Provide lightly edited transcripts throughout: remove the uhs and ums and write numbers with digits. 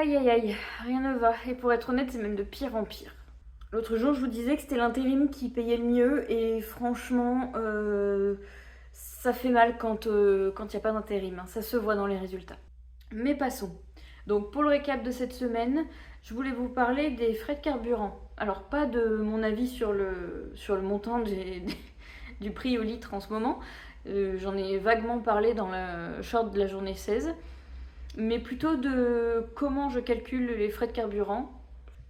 Aïe aïe aïe, rien ne va. Et pour être honnête, c'est même de pire en pire. L'autre jour, je vous disais que c'était l'intérim qui payait le mieux et franchement, ça fait mal quand il n'y a pas d'intérim, hein. Ça se voit dans les résultats. Mais passons. Donc pour le récap de cette semaine, je voulais vous parler des frais de carburant. Alors pas de mon avis sur le montant du prix au litre en ce moment. J'en ai vaguement parlé dans la short de la journée 16. Mais plutôt de comment je calcule les frais de carburant.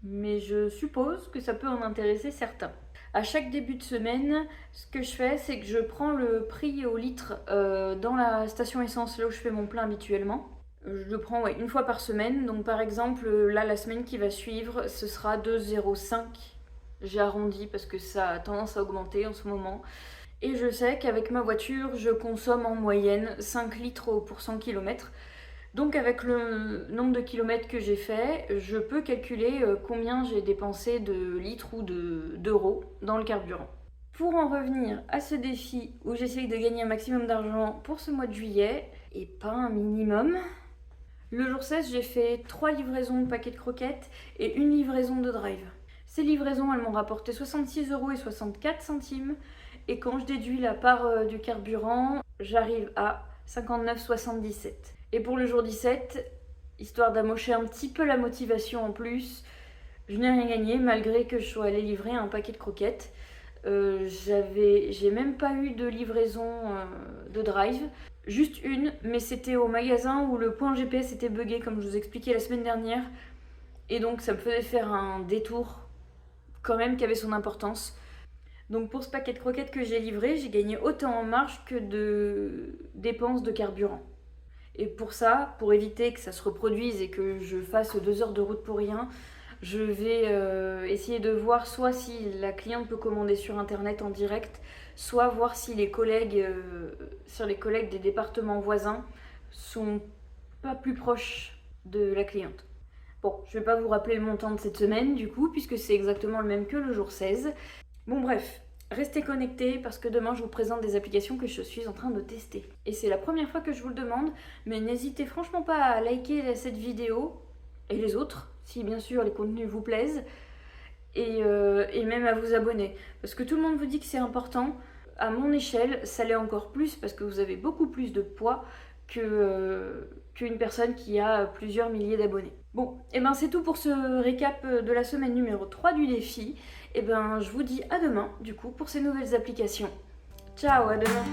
Mais je suppose que ça peut en intéresser certains. À chaque début de semaine, ce que je fais, c'est que je prends le prix au litre dans la station essence, là où je fais mon plein habituellement. Je le prends une fois par semaine. Donc par exemple, là, la semaine qui va suivre, ce sera 2,05. J'ai arrondi parce que ça a tendance à augmenter en ce moment. Et je sais qu'avec ma voiture, je consomme en moyenne 5 litres pour 100 km. Donc avec le nombre de kilomètres que j'ai fait, je peux calculer combien j'ai dépensé de litres ou d'euros dans le carburant. Pour en revenir à ce défi où j'essaye de gagner un maximum d'argent pour ce mois de juillet, et pas un minimum, le jour 16, j'ai fait 3 livraisons de paquets de croquettes et 1 livraison de drive. Ces livraisons, elles m'ont rapporté 66,64 €. Et quand je déduis la part du carburant, j'arrive à 59,77 €. Et pour le jour 17, histoire d'amocher un petit peu la motivation en plus, je n'ai rien gagné malgré que je sois allée livrer un paquet de croquettes. J'ai même pas eu de livraison de drive, juste une, mais c'était au magasin où le point GPS était buggé comme je vous expliquais la semaine dernière. Et donc ça me faisait faire un détour quand même qui avait son importance. Donc pour ce paquet de croquettes que j'ai livré, j'ai gagné autant en marge que de dépenses de carburant. Et pour ça, pour éviter que ça se reproduise et que je fasse 2 heures de route pour rien, je vais essayer de voir soit si la cliente peut commander sur internet en direct, soit voir si les collègues, sur les collègues des départements voisins sont pas plus proches de la cliente. Bon, je vais pas vous rappeler le montant de cette semaine du coup, puisque c'est exactement le même que le jour 16. Bon bref, restez connectés parce que demain je vous présente des applications que je suis en train de tester. Et c'est la première fois que je vous le demande, mais n'hésitez franchement pas à liker cette vidéo et les autres, si bien sûr les contenus vous plaisent, et même à vous abonner. Parce que tout le monde vous dit que c'est important. À mon échelle, ça l'est encore plus parce que vous avez beaucoup plus de poids qu'une personne qui a plusieurs milliers d'abonnés. Bon, et ben c'est tout pour ce récap de la semaine numéro 3 du défi. Et ben je vous dis à demain du coup pour ces nouvelles applications. Ciao, à demain.